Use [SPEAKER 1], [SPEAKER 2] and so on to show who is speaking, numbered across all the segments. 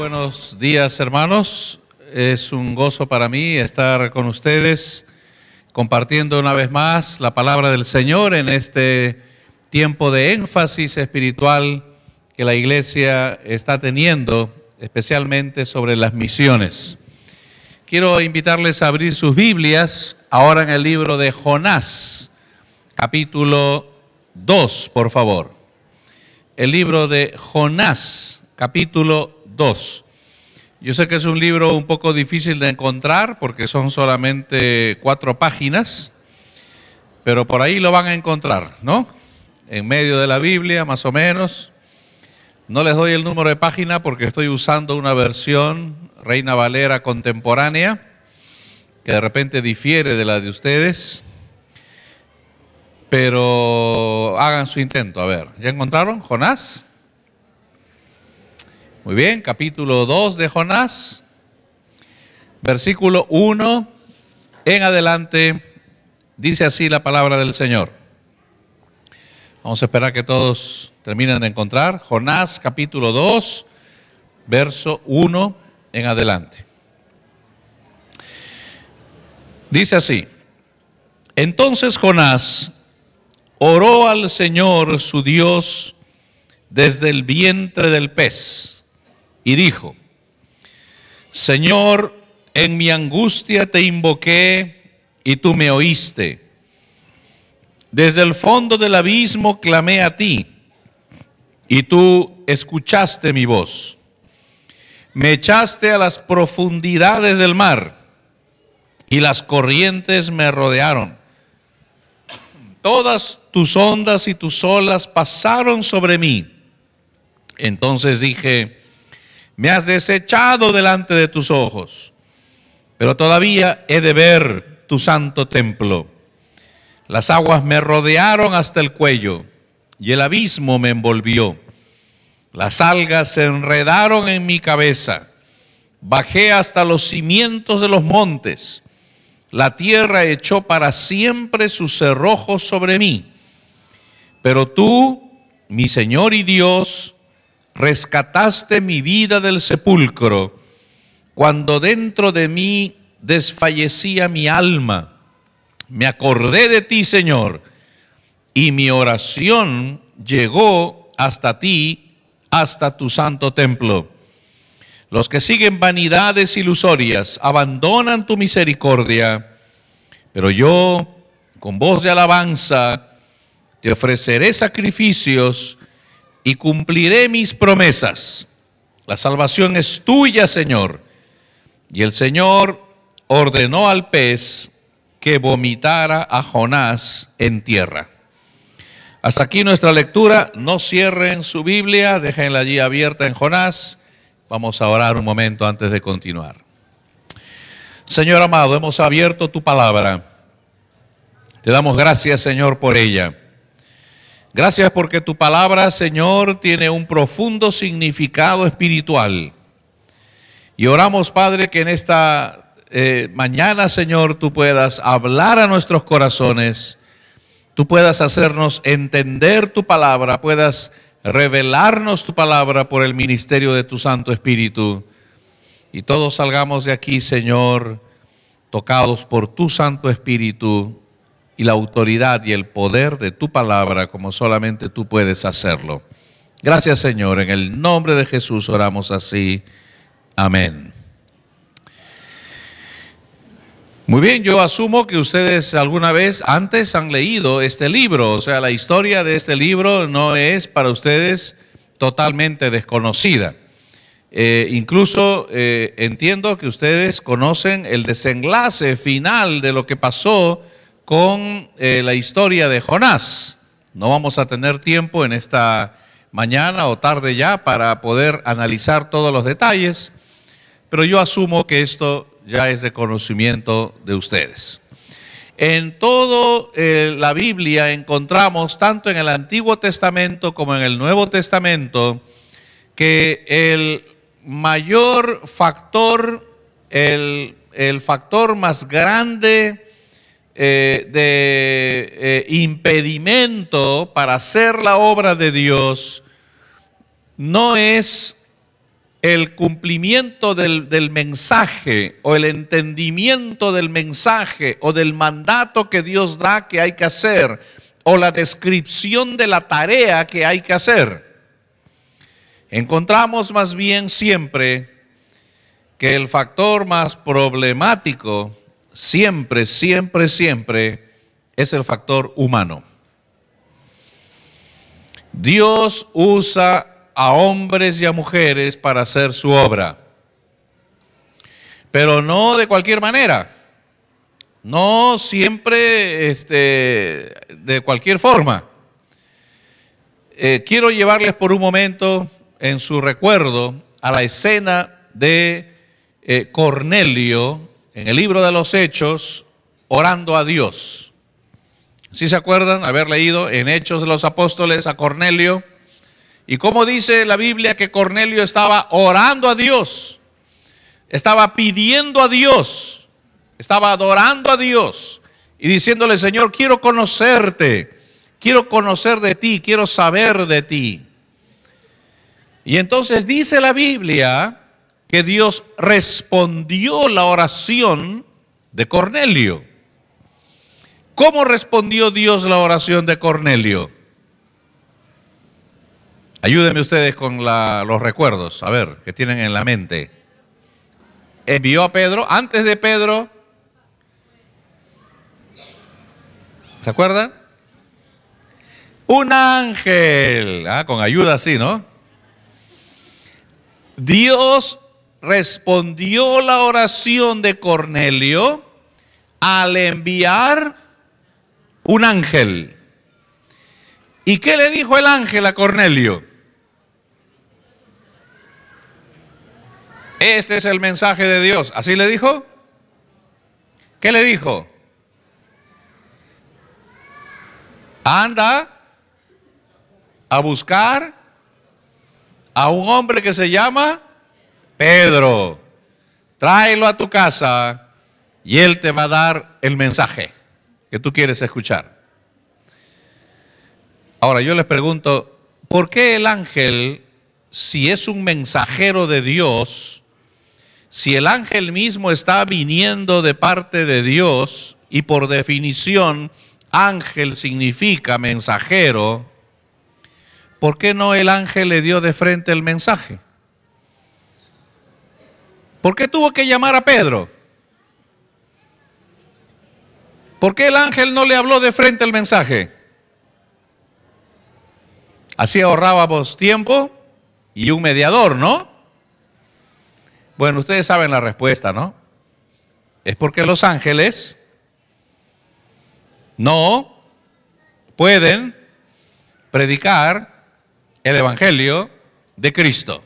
[SPEAKER 1] Buenos días, hermanos. Es un gozo para mí estar con ustedes compartiendo una vez más la palabra del Señor en este tiempo de énfasis espiritual que la iglesia está teniendo, especialmente sobre las misiones. Quiero invitarles a abrir sus Biblias ahora en el libro de Jonás, capítulo 2, por favor. El libro de Jonás, capítulo 2. Yo sé que es un libro un poco difícil de encontrar porque son solamente 4 páginas, pero por ahí lo van a encontrar, ¿no? En medio de la Biblia, más o menos. No les doy el número de página porque estoy usando una versión Reina Valera contemporánea que de repente difiere de la de ustedes, pero hagan su intento. A ver, ¿ya encontraron Jonás? Muy bien, capítulo 2 de Jonás, versículo 1 en adelante, dice así la palabra del Señor. Vamos a esperar que todos terminen de encontrar. Jonás, capítulo 2, verso 1 en adelante. Dice así: Entonces Jonás oró al Señor su Dios desde el vientre del pez y dijo: Señor, en mi angustia te invoqué y tú me oíste. Desde el fondo del abismo clamé a ti y tú escuchaste mi voz. Me echaste a las profundidades del mar y las corrientes me rodearon. Todas tus ondas y tus olas pasaron sobre mí. Entonces dije: me has desechado delante de tus ojos, pero todavía he de ver tu santo templo. Las aguas me rodearon hasta el cuello y el abismo me envolvió. Las algas se enredaron en mi cabeza. Bajé hasta los cimientos de los montes. La tierra echó para siempre sus cerrojos sobre mí. Pero tú, mi Señor y Dios, rescataste mi vida del sepulcro, cuando dentro de mí desfallecía mi alma. Me acordé de ti, Señor, y mi oración llegó hasta ti, hasta tu santo templo. Los que siguen vanidades ilusorias abandonan tu misericordia, pero yo, con voz de alabanza, te ofreceré sacrificios y cumpliré mis promesas. La salvación es tuya, Señor. Y el Señor ordenó al pez que vomitara a Jonás en tierra. Hasta aquí nuestra lectura. No cierren su Biblia, déjenla allí abierta en Jonás. Vamos a orar un momento antes de continuar. Señor amado, hemos abierto tu palabra. Te damos gracias, Señor, por ella. Gracias porque tu palabra, Señor, tiene un profundo significado espiritual. Y oramos, Padre, que en esta mañana, Señor, tú puedas hablar a nuestros corazones, tú puedas hacernos entender tu palabra, puedas revelarnos tu palabra por el ministerio de tu Santo Espíritu. Y todos salgamos de aquí, Señor, tocados por tu Santo Espíritu y la autoridad y el poder de tu palabra, como solamente tú puedes hacerlo. Gracias, Señor. En el nombre de Jesús oramos así. Amén. Muy bien, yo asumo que ustedes alguna vez antes han leído este libro. O sea, la historia de este libro no es para ustedes totalmente desconocida. Incluso entiendo que ustedes conocen el desenlace final de lo que pasó con la historia de Jonás. No vamos a tener tiempo en esta mañana o tarde ya para poder analizar todos los detalles, pero yo asumo que esto ya es de conocimiento de ustedes. En toda la Biblia encontramos, tanto en el Antiguo Testamento como en el Nuevo Testamento, que el mayor factor, el factor más grande de impedimento para hacer la obra de Dios no es el cumplimiento del mensaje o el entendimiento del mensaje o del mandato que Dios da que hay que hacer o la descripción de la tarea que hay que hacer. Encontramos más bien siempre que el factor más problemático siempre es el factor humano. Dios usa a hombres y a mujeres para hacer su obra, pero no de cualquier manera, no siempre de cualquier forma. Quiero llevarles por un momento en su recuerdo a la escena de Cornelio en el libro de los Hechos orando a Dios. ¿Sí se acuerdan haber leído en Hechos de los Apóstoles a Cornelio? Y cómo dice la Biblia que Cornelio estaba orando a Dios, estaba pidiendo a Dios, estaba adorando a Dios y diciéndole: Señor, quiero conocerte, quiero conocer de ti, quiero saber de ti. Y entonces dice la Biblia que Dios respondió la oración de Cornelio. ¿Cómo respondió Dios la oración de Cornelio? Ayúdenme ustedes con los recuerdos, a ver, que tienen en la mente. Envió a Pedro, antes de Pedro, ¿se acuerdan? Un ángel, con ayuda así, ¿no? Dios respondió la oración de Cornelio al enviar un ángel. ¿Y qué le dijo el ángel a Cornelio? Este es el mensaje de Dios. ¿Así le dijo? ¿Qué le dijo? Anda a buscar a un hombre que se llama Pedro. Tráelo a tu casa y él te va a dar el mensaje que tú quieres escuchar. Ahora yo les pregunto, ¿por qué el ángel, si es un mensajero de Dios, si el ángel mismo está viniendo de parte de Dios y por definición ángel significa mensajero, ¿por qué no el ángel le dio de frente el mensaje? ¿Por qué tuvo que llamar a Pedro? ¿Por qué el ángel no le habló de frente el mensaje? Así ahorrábamos tiempo y un mediador, ¿no? Bueno, ustedes saben la respuesta, ¿no? Es porque los ángeles no pueden predicar el evangelio de Cristo.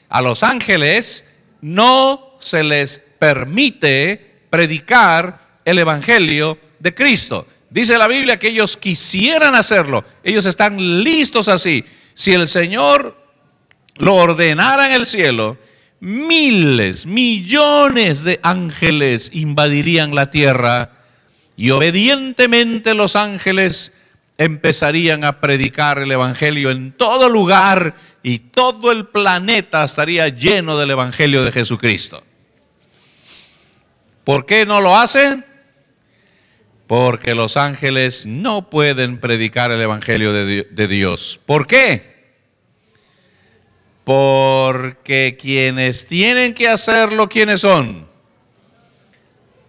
[SPEAKER 1] A los ángeles no se les permite predicar el evangelio de Cristo. Dice la Biblia que ellos quisieran hacerlo, ellos están listos así. Si el Señor lo ordenara en el cielo, miles, millones de ángeles invadirían la tierra y obedientemente los ángeles empezarían a predicar el evangelio en todo lugar y todo el planeta estaría lleno del evangelio de Jesucristo. ¿Por qué no lo hacen? Porque los ángeles no pueden predicar el evangelio de Dios. ¿Por qué? Porque quienes tienen que hacerlo, ¿quiénes son?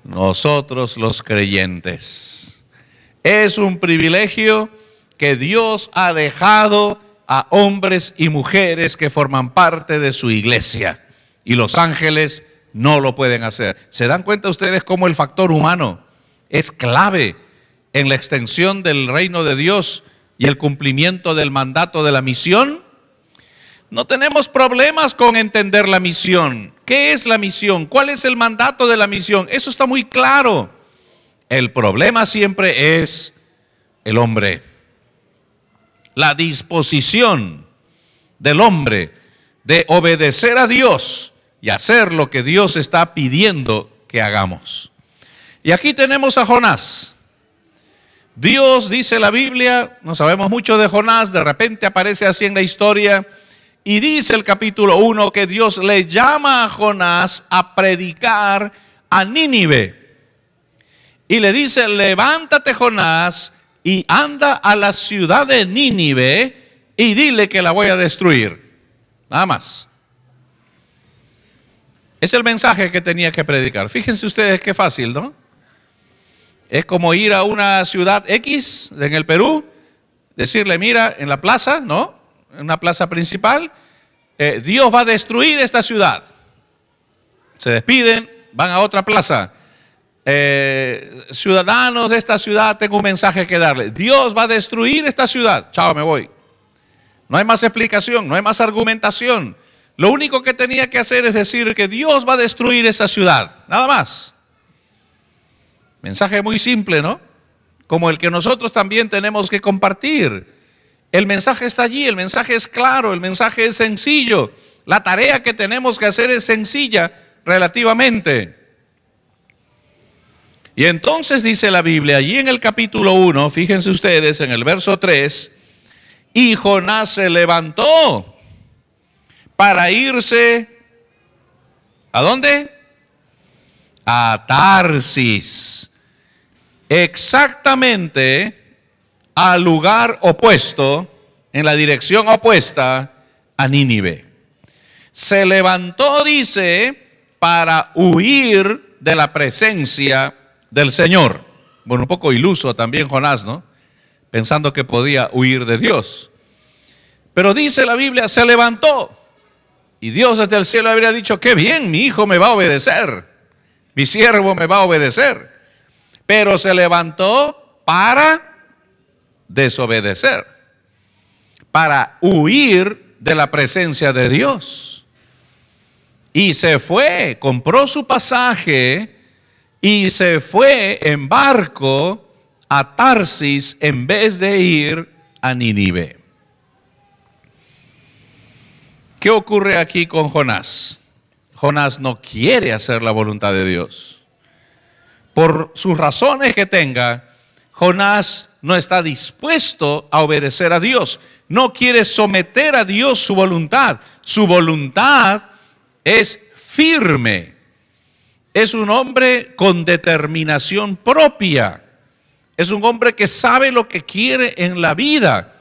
[SPEAKER 1] Nosotros los creyentes. Es un privilegio que Dios ha dejado a hombres y mujeres que forman parte de su iglesia. Y los ángeles no lo pueden hacer. ¿Se dan cuenta ustedes cómo el factor humano es clave en la extensión del reino de Dios y el cumplimiento del mandato de la misión? No tenemos problemas con entender la misión. ¿Qué es la misión? ¿Cuál es el mandato de la misión? Eso está muy claro. El problema siempre es el hombre. La disposición del hombre de obedecer a Dios y hacer lo que Dios está pidiendo que hagamos. Y aquí tenemos a Jonás. Dios, dice la Biblia, no sabemos mucho de Jonás, de repente aparece así en la historia, Y dice el capítulo 1 que Dios le llama a Jonás a predicar a Nínive. Y le dice, levántate Jonás y anda a la ciudad de Nínive y dile que la voy a destruir. Nada más. Es el mensaje que tenía que predicar. Fíjense ustedes qué fácil, ¿no? Es como ir a una ciudad X en el Perú, decirle, mira, en la plaza, ¿no? En una plaza principal, Dios va a destruir esta ciudad. Se despiden, van a otra plaza. Ciudadanos de esta ciudad, tengo un mensaje que darle. Dios va a destruir esta ciudad. Chao, me voy. No hay más explicación, no hay más argumentación. Lo único que tenía que hacer es decir que Dios va a destruir esa ciudad. Nada más. Mensaje muy simple, ¿no? Como el que nosotros también tenemos que compartir. El mensaje está allí, el mensaje es claro, el mensaje es sencillo. La tarea que tenemos que hacer es sencilla relativamente. Y entonces dice la Biblia, allí en el capítulo 1, fíjense ustedes en el verso 3, y Jonás se levantó para irse, ¿a dónde? A Tarsis. Exactamente al lugar opuesto, en la dirección opuesta a Nínive. Se levantó, dice, para huir de la presencia del Señor. Bueno, un poco iluso también Jonás, ¿no? Pensando que podía huir de Dios. Pero dice la Biblia, se levantó. Y Dios desde el cielo habría dicho, qué bien, mi hijo me va a obedecer. Mi siervo me va a obedecer. Pero se levantó para desobedecer, para huir de la presencia de Dios. Y se fue, compró su pasaje y se fue en barco a Tarsis en vez de ir a Nínive. ¿Qué ocurre aquí con Jonás? Jonás no quiere hacer la voluntad de Dios. Por sus razones que tenga, Jonás no está dispuesto a obedecer a Dios. No quiere someter a Dios su voluntad. Su voluntad es firme. Es un hombre con determinación propia. Es un hombre que sabe lo que quiere en la vida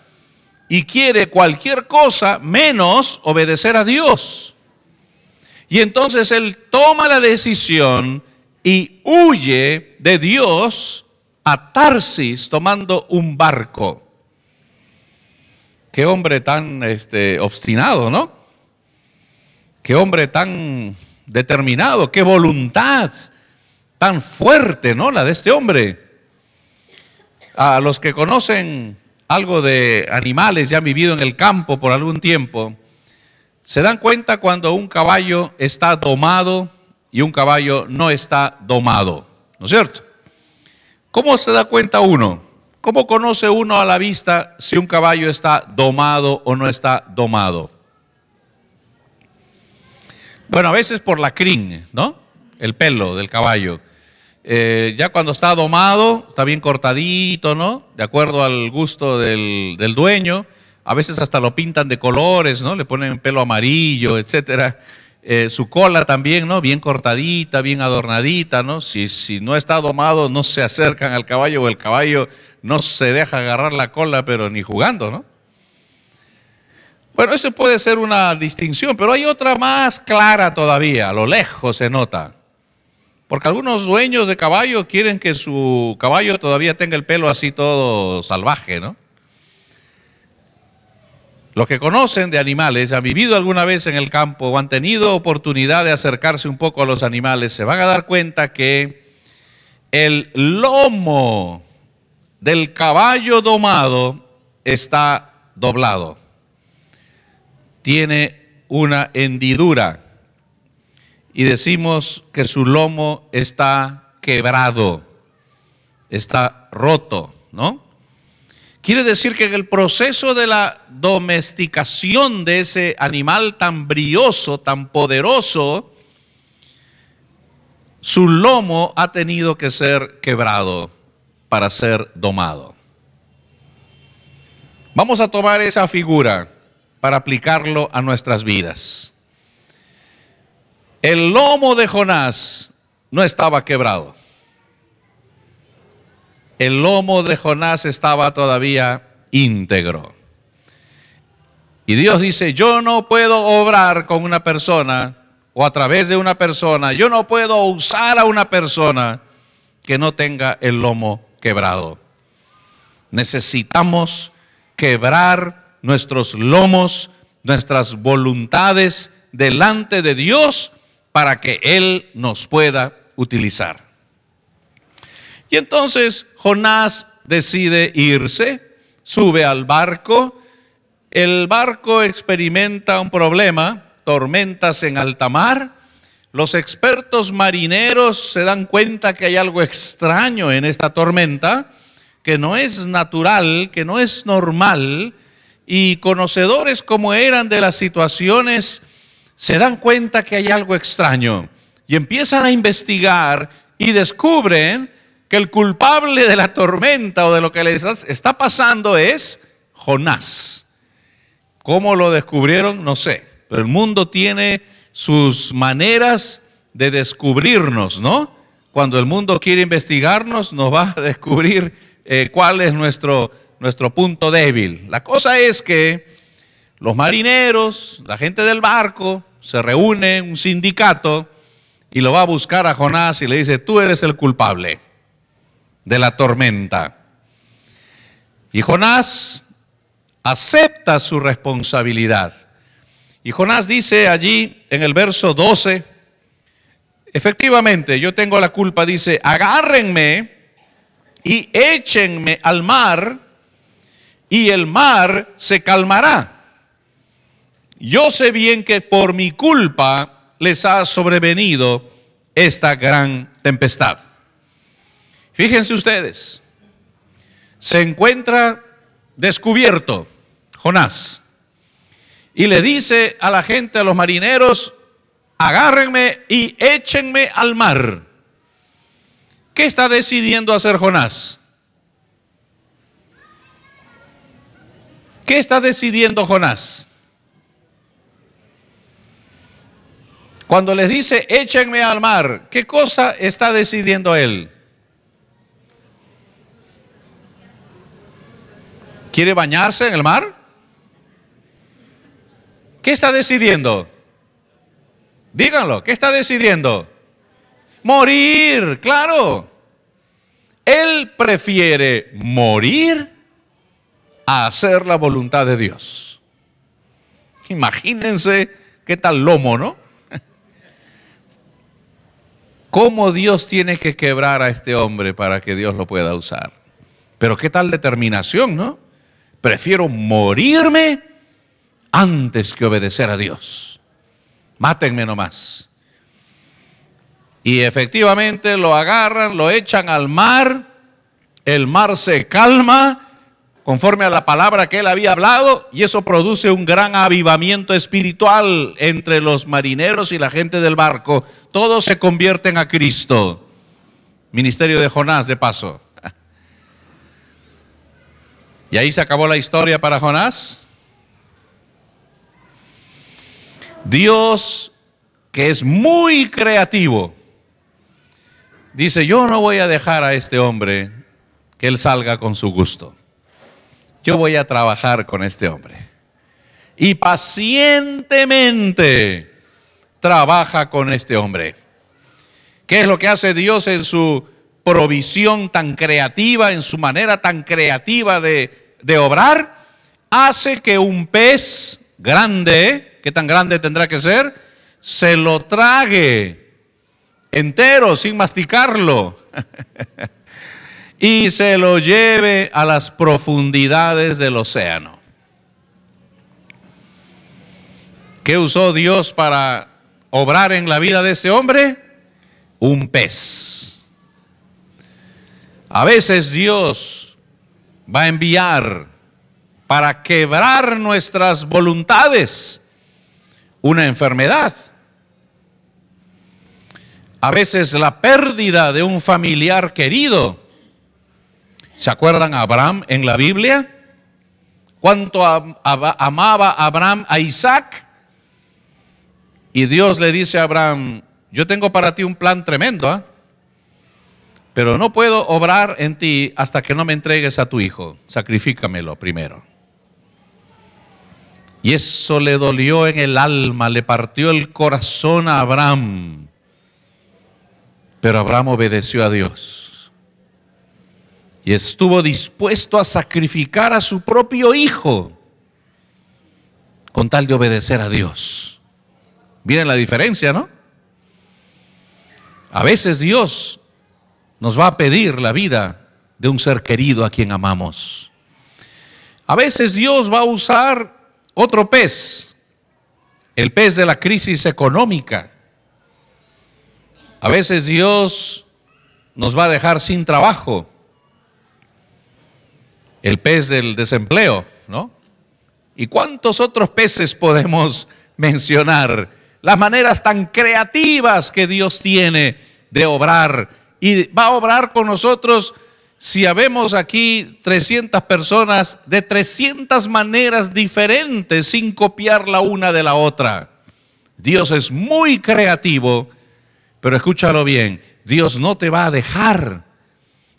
[SPEAKER 1] y quiere cualquier cosa menos obedecer a Dios. Y entonces él toma la decisión y huye de Dios a Tarsis tomando un barco. Qué hombre tan obstinado, ¿no? Qué hombre tan determinado, qué voluntad tan fuerte, ¿no? La de este hombre. A los que conocen algo de animales, ya han vivido en el campo por algún tiempo, se dan cuenta cuando un caballo está domado y un caballo no está domado, ¿no es cierto? ¿Cómo se da cuenta uno? ¿Cómo conoce uno a la vista si un caballo está domado o no está domado? Bueno, a veces por la crin, ¿no? El pelo del caballo. Ya cuando está domado, está bien cortadito, ¿no? De acuerdo al gusto del dueño. A veces hasta lo pintan de colores, ¿no? Le ponen pelo amarillo, etcétera. Su cola también, ¿no? Bien cortadita, bien adornadita, ¿no? Si no está domado, no se acercan al caballo o el caballo no se deja agarrar la cola, pero ni jugando, ¿no? Bueno, eso puede ser una distinción, pero hay otra más clara todavía, a lo lejos se nota. Porque algunos dueños de caballo quieren que su caballo todavía tenga el pelo así todo salvaje, ¿no? Los que conocen de animales, han vivido alguna vez en el campo o han tenido oportunidad de acercarse un poco a los animales, se van a dar cuenta que el lomo del caballo domado está doblado. Tiene una hendidura y decimos que su lomo está quebrado, está roto, ¿no? Quiere decir que en el proceso de la domesticación de ese animal tan brioso, tan poderoso, su lomo ha tenido que ser quebrado para ser domado. Vamos a tomar esa figura para aplicarlo a nuestras vidas. El lomo de Jonás no estaba quebrado. El lomo de Jonás estaba todavía íntegro. Y Dios dice, yo no puedo obrar con una persona o a través de una persona, yo no puedo usar a una persona que no tenga el lomo quebrado. Necesitamos quebrar nuestros lomos, nuestras voluntades delante de Dios para que Él nos pueda utilizar. Y entonces Jonás decide irse, sube al barco. El barco experimenta un problema, tormentas en alta mar. Los expertos marineros se dan cuenta que hay algo extraño en esta tormenta, que no es natural, que no es normal, y conocedores como eran de las situaciones, se dan cuenta que hay algo extraño, y empiezan a investigar y descubren que el culpable de la tormenta o de lo que les está pasando es Jonás. ¿Cómo lo descubrieron? No sé, pero el mundo tiene sus maneras de descubrirnos, ¿no? Cuando el mundo quiere investigarnos, nos va a descubrir cuál es nuestro punto débil. La cosa es que los marineros, la gente del barco, se reúne un sindicato y lo va a buscar a Jonás y le dice, tú eres el culpable de la tormenta. Y Jonás acepta su responsabilidad. Y Jonás dice allí en el verso 12, efectivamente, yo tengo la culpa, dice, agárrenme y échenme al mar, y el mar se calmará. Yo sé bien que por mi culpa les ha sobrevenido esta gran tempestad. Fíjense ustedes, se encuentra descubierto Jonás y le dice a la gente, a los marineros, agárrenme y échenme al mar. ¿Qué está decidiendo hacer Jonás? ¿Qué está decidiendo Jonás? Cuando les dice échenme al mar, ¿qué cosa está decidiendo él? ¿Quiere bañarse en el mar? ¿Qué está decidiendo? Díganlo, ¿qué está decidiendo? Morir, claro. Él prefiere morir a hacer la voluntad de Dios. Imagínense qué tal lomo, ¿no? ¿Cómo Dios tiene que quebrar a este hombre para que Dios lo pueda usar? Pero qué tal determinación, ¿no? Prefiero morirme antes que obedecer a Dios. Mátenme nomás. Y efectivamente lo agarran, lo echan al mar, el mar se calma conforme a la palabra que él había hablado, y eso produce un gran avivamiento espiritual entre los marineros y la gente del barco. Todos se convierten a Cristo. Ministerio de Jonás, de paso. ¿Y ahí se acabó la historia para Jonás? Dios, que es muy creativo, dice, yo no voy a dejar a este hombre que él salga con su gusto. Yo voy a trabajar con este hombre. Y pacientemente trabaja con este hombre. ¿Qué es lo que hace Dios en su provisión tan creativa, en su manera tan creativa de obrar? Hace que un pez grande, ¿qué tan grande tendrá que ser? Se lo trague entero, sin masticarlo. Y se lo lleve a las profundidades del océano. ¿Qué usó Dios para obrar en la vida de este hombre? Un pez. A veces Dios va a enviar para quebrar nuestras voluntades una enfermedad. A veces la pérdida de un familiar querido. ¿Se acuerdan a Abraham en la Biblia? cuánto amaba Abraham a Isaac. Y Dios le dice a Abraham, yo tengo para ti un plan tremendo, pero no puedo obrar en ti hasta que no me entregues a tu hijo. Sacrifícamelo primero. Y eso le dolió en el alma, le partió el corazón a Abraham. Pero Abraham obedeció a Dios. Y estuvo dispuesto a sacrificar a su propio hijo con tal de obedecer a Dios. Miren la diferencia, ¿no? A veces Dios nos va a pedir la vida de un ser querido a quien amamos. A veces Dios va a usar otro pez, el pez de la crisis económica. A veces Dios nos va a dejar sin trabajo, el pez del desempleo, ¿no? ¿Y cuántos otros peces podemos mencionar? Las maneras tan creativas que Dios tiene de obrar. Y va a obrar con nosotros, si habemos aquí 300 personas, de 300 maneras diferentes, sin copiar la una de la otra. Dios es muy creativo, pero escúchalo bien, Dios no te va a dejar.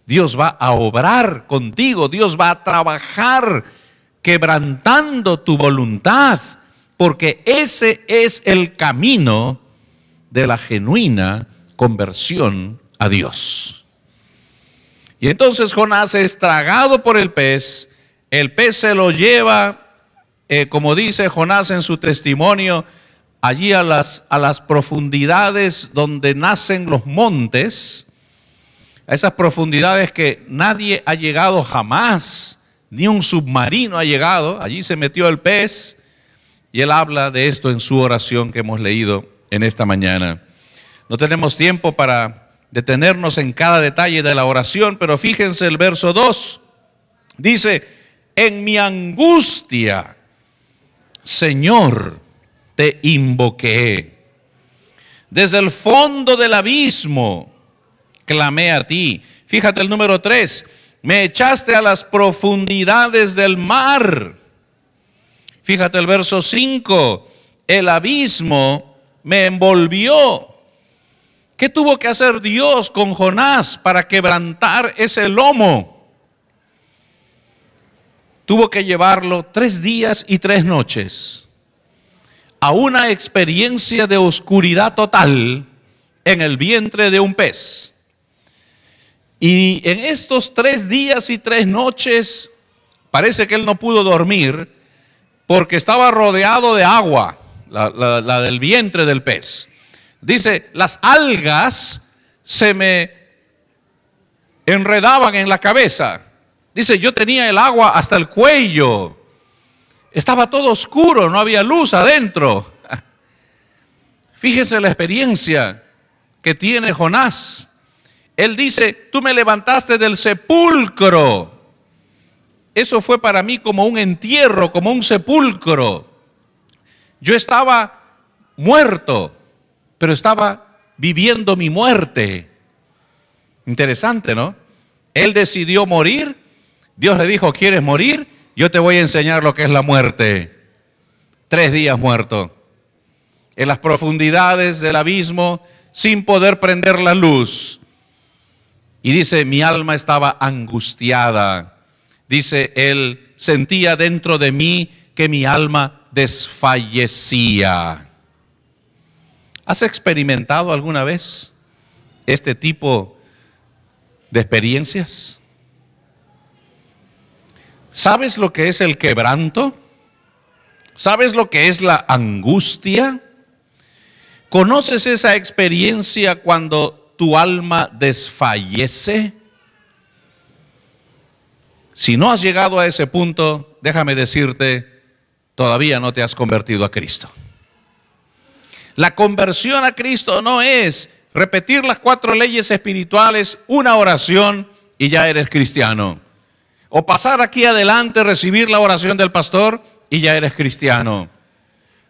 [SPEAKER 1] Dios va a obrar contigo, Dios va a trabajar quebrantando tu voluntad, porque ese es el camino de la genuina conversión a Dios. Y entonces Jonás es tragado por el pez se lo lleva, como dice Jonás en su testimonio, allí a las profundidades donde nacen los montes, a esas profundidades que nadie ha llegado jamás, ni un submarino ha llegado. Allí se metió el pez, y él habla de esto en su oración que hemos leído en esta mañana. No tenemos tiempo para detenernos en cada detalle de la oración, pero fíjense el verso 2. Dice, en mi angustia, Señor, te invoqué. Desde el fondo del abismo, clamé a ti. Fíjate el número 3. Me echaste a las profundidades del mar. Fíjate el verso 5. El abismo me envolvió. ¿Qué tuvo que hacer Dios con Jonás para quebrantar ese lomo? Tuvo que llevarlo 3 días y 3 noches a una experiencia de oscuridad total en el vientre de un pez. Y en estos 3 días y 3 noches parece que él no pudo dormir porque estaba rodeado de agua, la del vientre del pez. Dice, las algas se me enredaban en la cabeza. Dice, yo tenía el agua hasta el cuello. Estaba todo oscuro, no había luz adentro. Fíjese la experiencia que tiene Jonás. Él dice, tú me levantaste del sepulcro. Eso fue para mí como un entierro, como un sepulcro. Yo estaba muerto, pero estaba viviendo mi muerte. Interesante, ¿no? Él decidió morir. Dios le dijo, ¿quieres morir? Yo te voy a enseñar lo que es la muerte. 3 días muerto, en las profundidades del abismo, sin poder prender la luz. Y dice, mi alma estaba angustiada. Dice, él sentía dentro de mí que mi alma desfallecía. ¿Has experimentado alguna vez este tipo de experiencias? ¿Sabes lo que es el quebranto? ¿Sabes lo que es la angustia? ¿Conoces esa experiencia cuando tu alma desfallece? Si no has llegado a ese punto, déjame decirte, todavía no te has convertido a Cristo. La conversión a Cristo no es repetir las 4 leyes espirituales, una oración y ya eres cristiano. O pasar aquí adelante, recibir la oración del pastor y ya eres cristiano.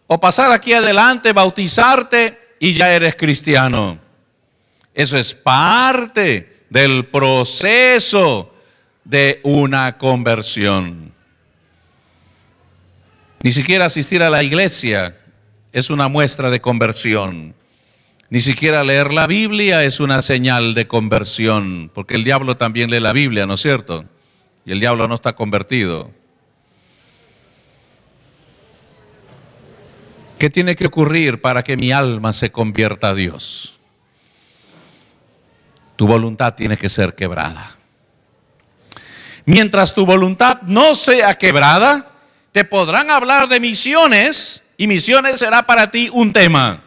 [SPEAKER 1] O pasar aquí adelante, bautizarte y ya eres cristiano. Eso es parte del proceso de una conversión. Ni siquiera asistir a la iglesia es una muestra de conversión. Ni siquiera leer la Biblia es una señal de conversión, porque el diablo también lee la Biblia, ¿no es cierto? Y el diablo no está convertido. ¿Qué tiene que ocurrir para que mi alma se convierta a Dios? Tu voluntad tiene que ser quebrada. Mientras tu voluntad no sea quebrada, te podrán hablar de misiones y misiones será para ti un tema.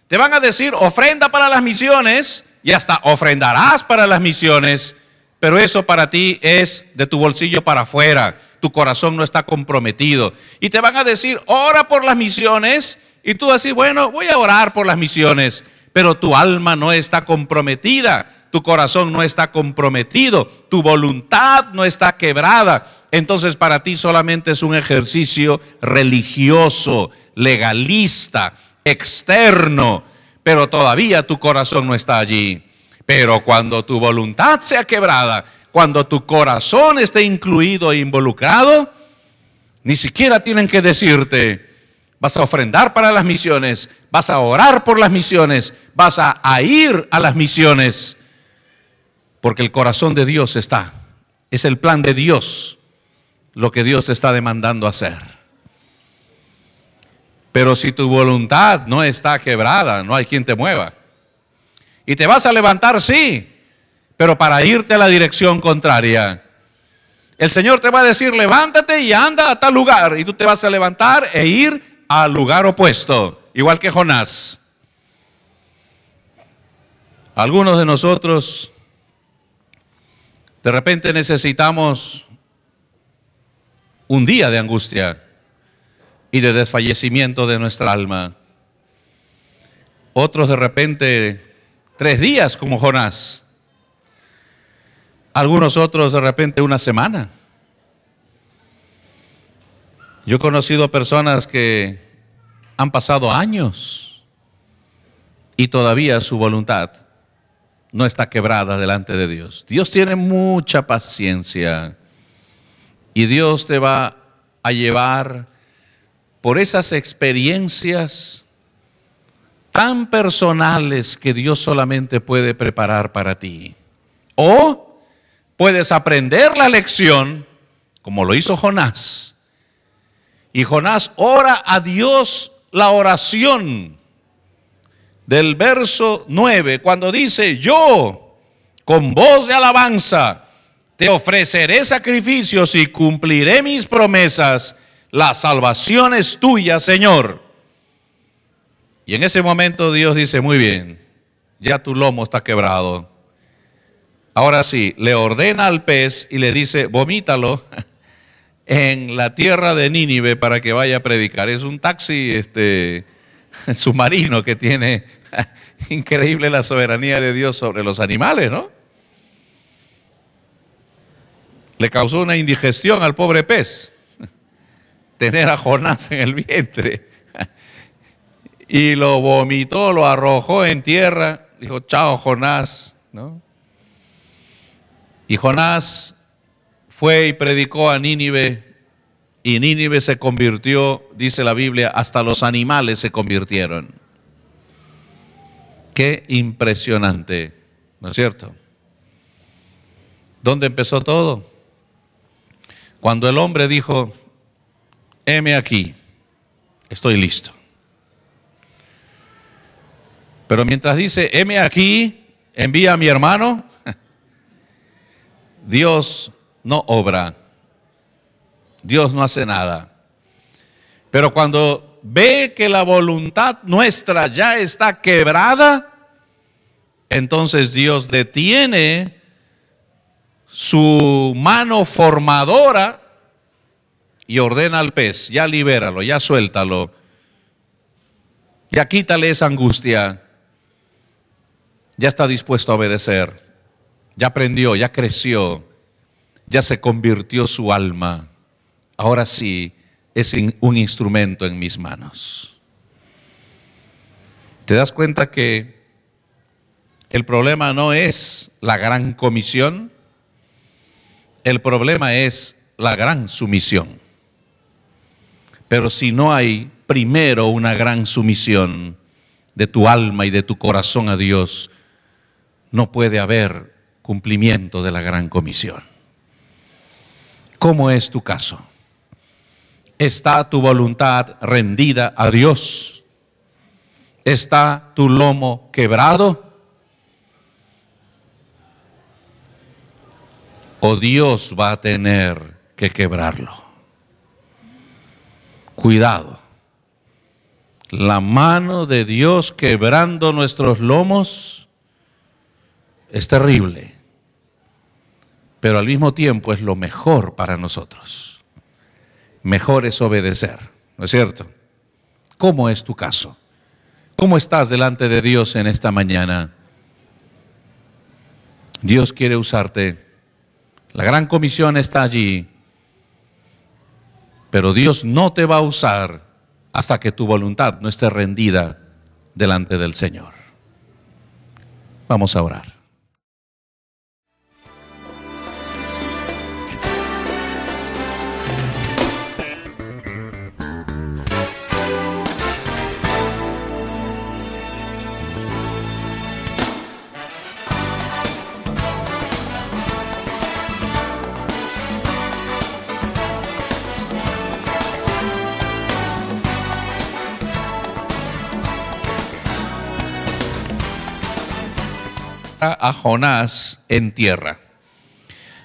[SPEAKER 1] Te van a decir ofrenda para las misiones y hasta ofrendarás para las misiones, pero eso para ti es de tu bolsillo para afuera. Tu corazón no está comprometido. Y te van a decir ora por las misiones y tú decís, bueno, voy a orar por las misiones, pero tu alma no está comprometida. Tu corazón no está comprometido, tu voluntad no está quebrada. Entonces para ti solamente es un ejercicio religioso, legalista, externo, pero todavía tu corazón no está allí. Pero cuando tu voluntad sea quebrada, cuando tu corazón esté incluido e involucrado, ni siquiera tienen que decirte, vas a ofrendar para las misiones, vas a orar por las misiones, vas a ir a las misiones. Porque el corazón de Dios está, es el plan de Dios, lo que Dios está demandando hacer. Pero si tu voluntad no está quebrada, no hay quien te mueva. Y te vas a levantar, sí, pero para irte a la dirección contraria. El Señor te va a decir, levántate y anda a tal lugar. Y tú te vas a levantar e ir al lugar opuesto, igual que Jonás. Algunos de nosotros de repente necesitamos un día de angustia y de desfallecimiento de nuestra alma. Otros de repente 3 días como Jonás. Algunos otros de repente una semana. Yo he conocido personas que han pasado años y todavía su voluntad no está quebrada delante de Dios. Dios tiene mucha paciencia y Dios te va a llevar por esas experiencias tan personales que Dios solamente puede preparar para ti. O puedes aprender la lección como lo hizo Jonás. Y Jonás ora a Dios la oración del verso 9, cuando dice, yo con voz de alabanza te ofreceré sacrificios y cumpliré mis promesas, la salvación es tuya, Señor. Y en ese momento Dios dice, muy bien, ya tu lomo está quebrado. Ahora sí, le ordena al pez y le dice, vomítalo en la tierra de Nínive para que vaya a predicar. Es un taxi submarino que tiene increíble la soberanía de Dios sobre los animales, ¿no? Le causó una indigestión al pobre pez tener a Jonás en el vientre y lo vomitó, lo arrojó en tierra, dijo chao Jonás, ¿no? Y Jonás fue y predicó a Nínive y Nínive se convirtió, dice la Biblia, hasta los animales se convirtieron. Qué impresionante, ¿no es cierto? ¿Dónde empezó todo? Cuando el hombre dijo, heme aquí, estoy listo. Pero mientras dice, heme aquí, envía a mi hermano, Dios no obra, Dios no hace nada. Pero cuando ve que la voluntad nuestra ya está quebrada, entonces Dios detiene su mano formadora y ordena al pez, ya libéralo, ya suéltalo, ya quítale esa angustia, ya está dispuesto a obedecer, ya aprendió, ya creció, ya se convirtió su alma, ahora sí es un instrumento en mis manos. ¿Te das cuenta que el problema no es la gran comisión? El problema es la gran sumisión. Pero si no hay primero una gran sumisión de tu alma y de tu corazón a Dios, no puede haber cumplimiento de la gran comisión. ¿Cómo es tu caso? ¿Está tu voluntad rendida a Dios? ¿Está tu lomo quebrado? ¿O Dios va a tener que quebrarlo? Cuidado. La mano de Dios quebrando nuestros lomos es terrible, pero al mismo tiempo es lo mejor para nosotros. Mejor es obedecer, ¿no es cierto? ¿Cómo es tu caso? ¿Cómo estás delante de Dios en esta mañana? Dios quiere usarte. La gran comisión está allí, pero Dios no te va a usar hasta que tu voluntad no esté rendida delante del Señor. Vamos a orar. A Jonás en tierra.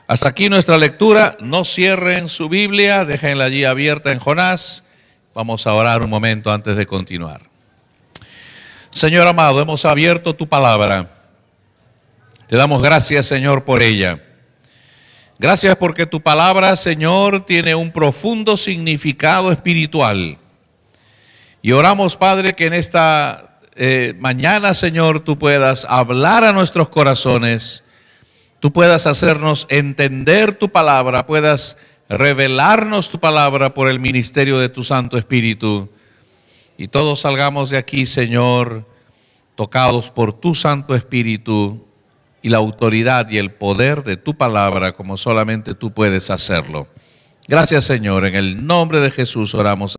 [SPEAKER 1] Hasta aquí nuestra lectura. No cierren su Biblia, déjenla allí abierta en Jonás. Vamos a orar un momento antes de continuar. Señor amado, hemos abierto tu palabra. Te damos gracias, Señor, por ella. Gracias porque tu palabra, Señor, tiene un profundo significado espiritual. Y oramos, Padre, que en esta mañana, Señor, tú puedas hablar a nuestros corazones, tú puedas hacernos entender tu palabra, puedas revelarnos tu palabra por el ministerio de tu Santo Espíritu, y todos salgamos de aquí, Señor, tocados por tu Santo Espíritu y la autoridad y el poder de tu palabra, como solamente tú puedes hacerlo. Gracias, Señor, en el nombre de Jesús oramos.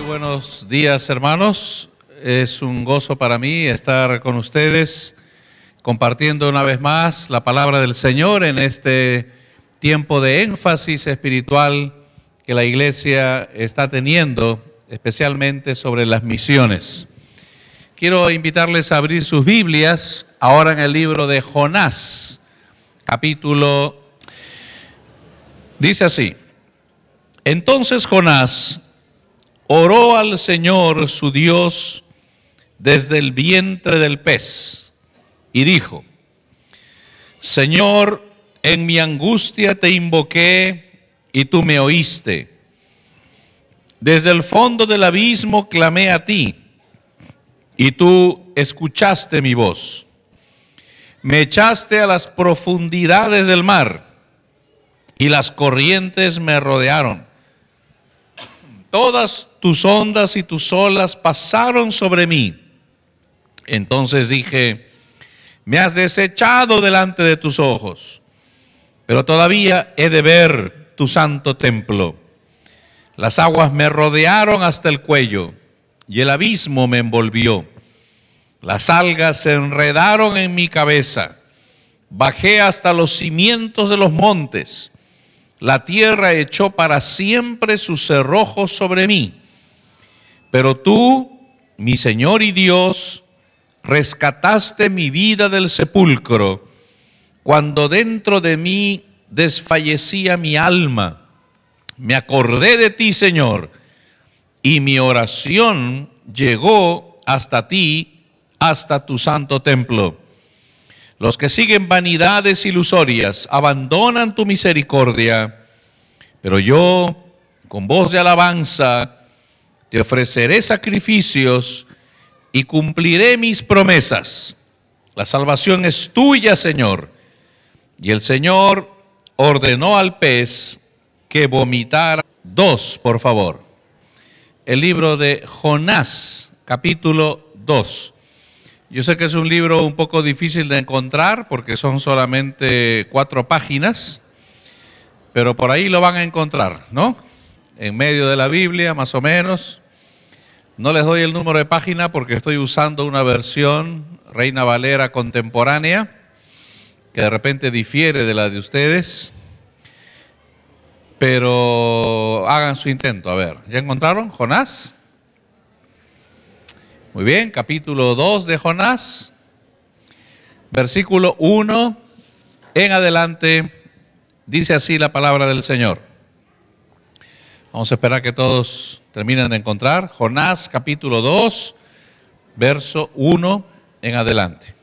[SPEAKER 1] Buenos días, hermanos. Es un gozo para mí estar con ustedes compartiendo una vez más la palabra del Señor en este tiempo de énfasis espiritual que la iglesia está teniendo, especialmente sobre las misiones. Quiero invitarles a abrir sus Biblias ahora en el libro de Jonás, capítulo. Dice así: entonces Jonás oró al Señor su Dios desde el vientre del pez y dijo: Señor, en mi angustia te invoqué y tú me oíste. Desde el fondo del abismo clamé a ti y tú escuchaste mi voz. Me echaste a las profundidades del mar y las corrientes me rodearon. Todas tus ondas y tus olas pasaron sobre mí. Entonces dije: me has desechado delante de tus ojos, pero todavía he de ver tu santo templo. Las aguas me rodearon hasta el cuello y el abismo me envolvió. Las algas se enredaron en mi cabeza. Bajé hasta los cimientos de los montes. La tierra echó para siempre sus cerrojos sobre mí. Pero tú, mi Señor y Dios, rescataste mi vida del sepulcro, cuando dentro de mí desfallecía mi alma. Me acordé de ti, Señor, y mi oración llegó hasta ti, hasta tu santo templo. Los que siguen vanidades ilusorias abandonan tu misericordia, pero yo, con voz de alabanza, te ofreceré sacrificios y cumpliré mis promesas. La salvación es tuya, Señor. Y el Señor ordenó al pez que vomitara. 2, por favor. El libro de Jonás, capítulo 2. Yo sé que es un libro un poco difícil de encontrar porque son solamente 4 páginas, pero por ahí lo van a encontrar, ¿no? En medio de la Biblia, más o menos. No les doy el número de página porque estoy usando una versión Reina Valera contemporánea, que de repente difiere de la de ustedes, pero hagan su intento. A ver, ¿ya encontraron Jonás? Muy bien, capítulo 2 de Jonás, versículo 1 en adelante, dice así la palabra del Señor. Vamos a esperar que todos terminen de encontrar. Jonás, capítulo 2, verso 1 en adelante.